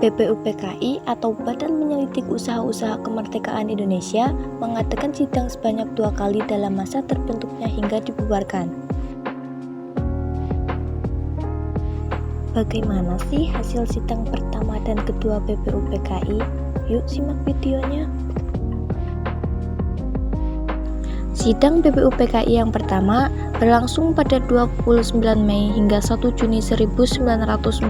BPUPKI atau Badan Penyelidik Usaha-Usaha Kemerdekaan Indonesia mengadakan sidang sebanyak 2 kali dalam masa terbentuknya hingga dibubarkan. Bagaimana sih hasil sidang pertama dan kedua BPUPKI? Yuk simak videonya. Sidang BPUPKI yang pertama berlangsung pada 29 Mei hingga 1 Juni 1945,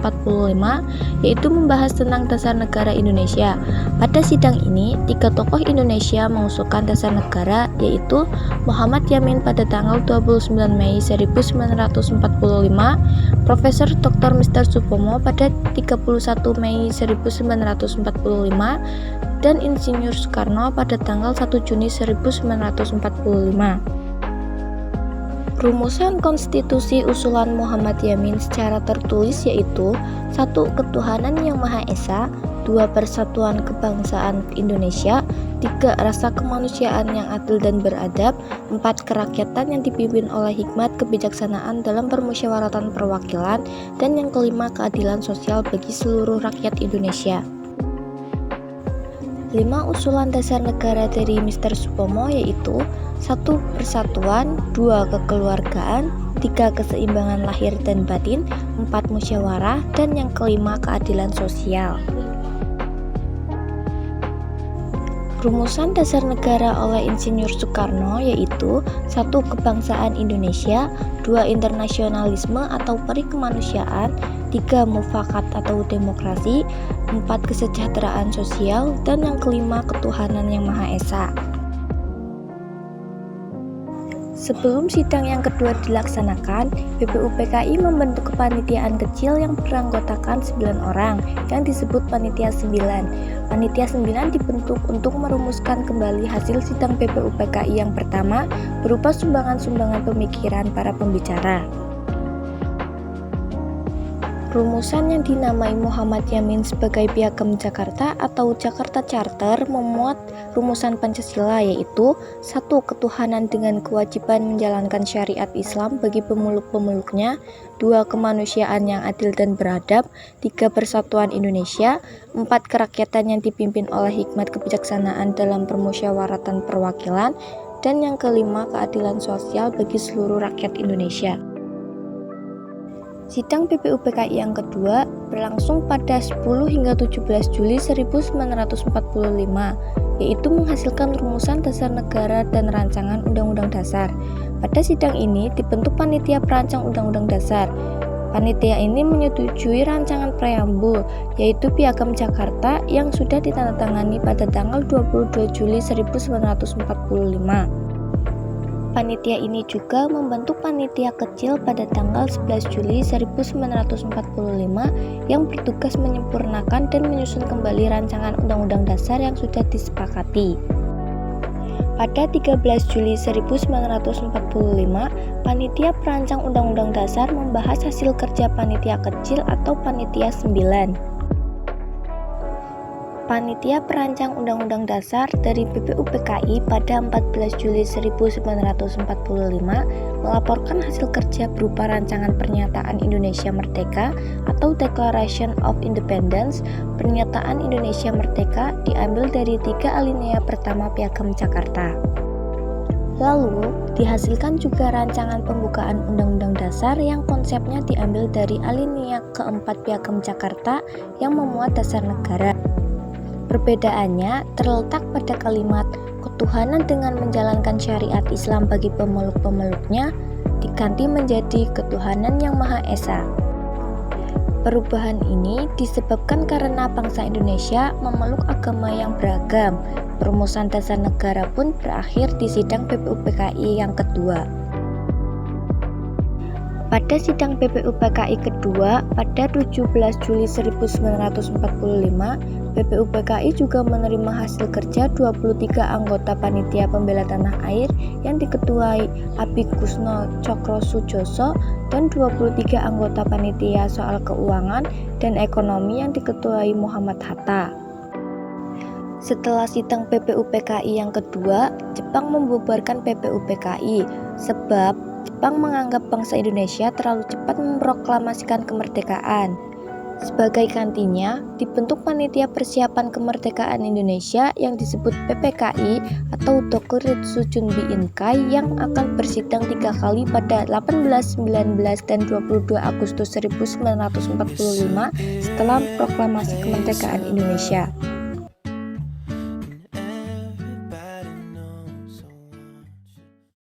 yaitu membahas tentang dasar negara Indonesia. Pada sidang ini, 3 tokoh Indonesia mengusulkan dasar negara, yaitu Muhammad Yamin pada tanggal 29 Mei 1945, Profesor Dr. Mr. Supomo pada 31 Mei 1945, dan Insinyur Soekarno pada tanggal 1 Juni 1945. Rumusan konstitusi usulan Muhammad Yamin secara tertulis yaitu 1. Ketuhanan yang Maha Esa, 2. Persatuan kebangsaan Indonesia, 3. Rasa kemanusiaan yang adil dan beradab, 4. Kerakyatan yang dipimpin oleh hikmat kebijaksanaan dalam permusyawaratan perwakilan, dan yang kelima keadilan sosial bagi seluruh rakyat Indonesia. 5 usulan dasar negara dari Mr. Supomo yaitu 1. Persatuan, 2. Kekeluargaan, 3. Keseimbangan lahir dan batin, 4. Musyawarah, dan yang kelima keadilan sosial. Rumusan dasar negara oleh Insinyur Soekarno yaitu 1. Kebangsaan Indonesia, 2. Internasionalisme atau peri kemanusiaan, 3. Mufakat atau demokrasi, 4. Kesejahteraan sosial, dan yang kelima ketuhanan yang Maha Esa. Sebelum sidang yang kedua dilaksanakan, BPUPKI membentuk kepanitiaan kecil yang beranggotakan 9 orang yang disebut Panitia 9. Panitia 9 dibentuk untuk merumuskan kembali hasil sidang BPUPKI yang pertama berupa sumbangan-sumbangan pemikiran para pembicara. Rumusan yang dinamai Muhammad Yamin sebagai Piagam Jakarta atau Jakarta Charter memuat rumusan Pancasila yaitu 1. Ketuhanan dengan kewajiban menjalankan syariat Islam bagi pemeluk-pemeluknya, 2. Kemanusiaan yang adil dan beradab, 3. Persatuan Indonesia, 4. Kerakyatan yang dipimpin oleh hikmat kebijaksanaan dalam permusyawaratan perwakilan, dan yang kelima keadilan sosial bagi seluruh rakyat Indonesia. Sidang BPUPKI yang kedua berlangsung pada 10 hingga 17 Juli 1945, yaitu menghasilkan rumusan dasar negara dan rancangan undang-undang dasar. Pada sidang ini dibentuk panitia perancang undang-undang dasar. Panitia ini menyetujui rancangan preambul, yaitu Piagam Jakarta yang sudah ditandatangani pada tanggal 22 Juli 1945. Panitia ini juga membentuk panitia kecil pada tanggal 11 Juli 1945 yang bertugas menyempurnakan dan menyusun kembali rancangan undang-undang dasar yang sudah disepakati. Pada 13 Juli 1945, panitia perancang undang-undang dasar membahas hasil kerja panitia kecil atau panitia 9. Panitia perancang Undang-Undang Dasar dari BPUPKI pada 14 Juli 1945 melaporkan hasil kerja berupa rancangan Pernyataan Indonesia Merdeka atau Declaration of Independence. Pernyataan Indonesia Merdeka diambil dari 3 alinea pertama Piagam Jakarta. Lalu, dihasilkan juga rancangan pembukaan Undang-Undang Dasar yang konsepnya diambil dari alinea keempat Piagam Jakarta yang memuat dasar negara. Perbedaannya terletak pada kalimat ketuhanan dengan menjalankan syariat Islam bagi pemeluk-pemeluknya diganti menjadi ketuhanan yang Maha Esa. Perubahan ini disebabkan karena bangsa Indonesia memeluk agama yang beragam. Perumusan dasar negara pun berakhir di sidang BPUPKI yang kedua. Pada sidang BPUPKI kedua pada 17 Juli 1945, BPUPKI juga menerima hasil kerja 23 anggota Panitia Pembela Tanah Air yang diketuai Abi Kusno Cokrosujoso dan 23 anggota Panitia Soal Keuangan dan Ekonomi yang diketuai Muhammad Hatta. Setelah sidang PPUPKI yang kedua, Jepang membubarkan PPUPKI sebab Jepang menganggap bangsa Indonesia terlalu cepat memproklamasikan kemerdekaan. Sebagai gantinya, dibentuk Panitia Persiapan Kemerdekaan Indonesia yang disebut PPKI atau Dokuritsu Junbi Inkai yang akan bersidang 3 kali pada 18, 19, dan 22 Agustus 1945 setelah proklamasi kemerdekaan Indonesia.